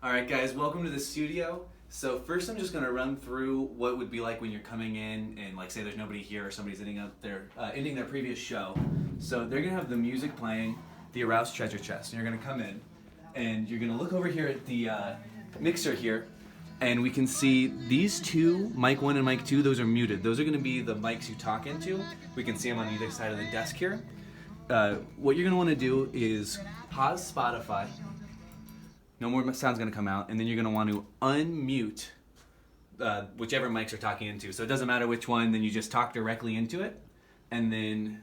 All right, guys, welcome to the studio. So first I'm just going to run through what it would be like when you're coming in and like say there's nobody here or somebody's ending their previous show. So they're going to have the music playing, the Aroused Treasure Chest, and you're going to come in and you're going to look over here at the mixer here, and we can see these two, mic 1 and mic 2, those are muted. Those are going to be the mics you talk into. We can see them on either side of the desk here. What you're going to want to do is pause Spotify. No more sound's going to come out, and then you're going to want to unmute whichever mics you're talking into. So it doesn't matter which one, then you just talk directly into it, and then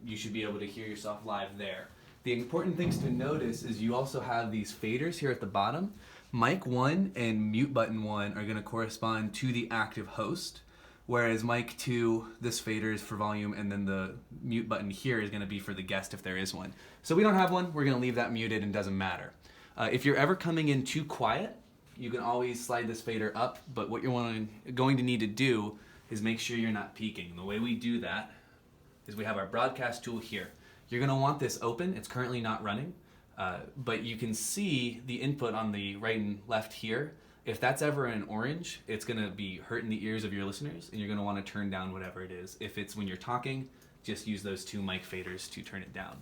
you should be able to hear yourself live there. The important things to notice is you also have these faders here at the bottom. Mic 1 and mute button 1 are going to correspond to the active host, whereas mic 2, this fader is for volume, and then the mute button here is going to be for the guest if there is one. So we don't have one, we're going to leave that muted and doesn't matter. If you're ever coming in too quiet, you can always slide this fader up, but what you're going to need to do is make sure you're not peaking. The way we do that is we have our broadcast tool here. You're going to want this open. It's currently not running, but you can see the input on the right and left here. If that's ever in orange, it's going to be hurting the ears of your listeners, and you're going to want to turn down whatever it is. If it's when you're talking, just use those two mic faders to turn it down.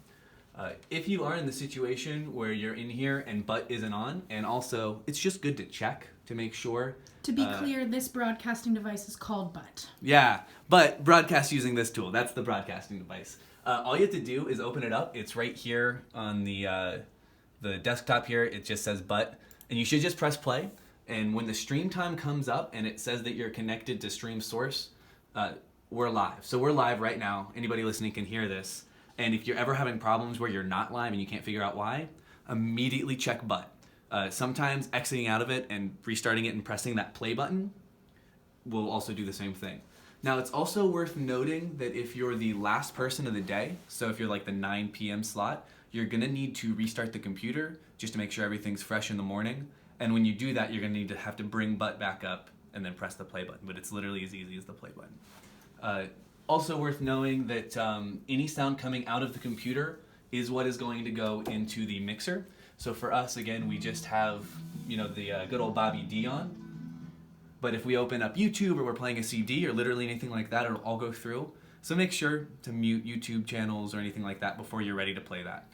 If you are in the situation where you're in here and butt isn't on, and also it's just good to check to make sure. To be clear, this broadcasting device is called butt. Yeah, but broadcast using this tool. That's the broadcasting device. All you have to do is open it up. It's right here on the desktop here. It just says butt, and you should just press play. And when the stream time comes up and it says that you're connected to stream source, we're live. So we're live right now. Anybody listening can hear this. And if you're ever having problems where you're not live and you can't figure out why, immediately check butt. Sometimes exiting out of it and restarting it and pressing that play button will also do the same thing. Now, it's also worth noting that if you're the last person of the day, so if you're like the 9 p.m. slot, you're going to need to restart the computer just to make sure everything's fresh in the morning. And when you do that, you're going to need to have to bring butt back up and then press the play button. But it's literally as easy as the play button. Also worth knowing that any sound coming out of the computer is what is going to go into the mixer. So for us, again, we just have, the good old Bobby D on. But if we open up YouTube or we're playing a CD or literally anything like that, it'll all go through. So make sure to mute YouTube channels or anything like that before you're ready to play that.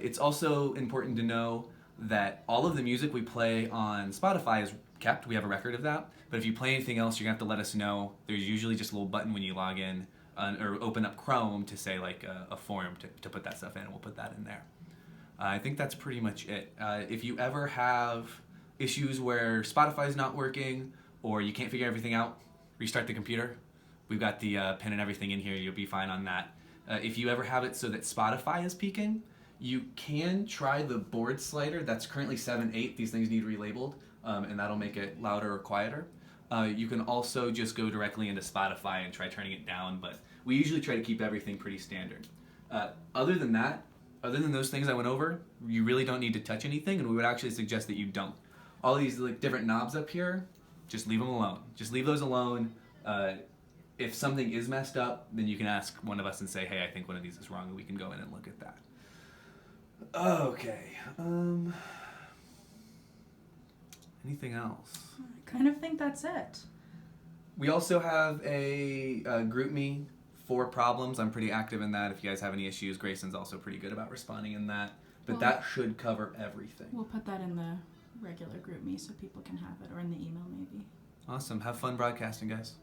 It's also important to know that all of the music we play on Spotify is kept. We have a record of that. But if you play anything else, you're going to have to let us know. There's usually just a little button when you log in or open up Chrome to say like a form to put that stuff in, and we'll put that in there. I think that's pretty much it. If you ever have issues where Spotify's not working or you can't figure everything out, restart the computer. We've got the pin and everything in here. You'll be fine on that. If you ever have it so that Spotify is peaking, you can try the board slider. That's currently 7/8. These things need relabeled, and that'll make it louder or quieter. You can also just go directly into Spotify and try turning it down, but we usually try to keep everything pretty standard. Other than those things I went over, you really don't need to touch anything, and we would actually suggest that you don't. All these like different knobs up here, just leave them alone. Just leave those alone. If something is messed up, then you can ask one of us and say, hey, I think one of these is wrong, and we can go in and look at that. Okay. Anything else? I kind of think that's it. We also have a GroupMe for problems. I'm pretty active in that. If you guys have any issues, Grayson's also pretty good about responding in that. But that should cover everything. We'll put that in the regular GroupMe so people can have it, or in the email maybe. Awesome. Have fun broadcasting, guys.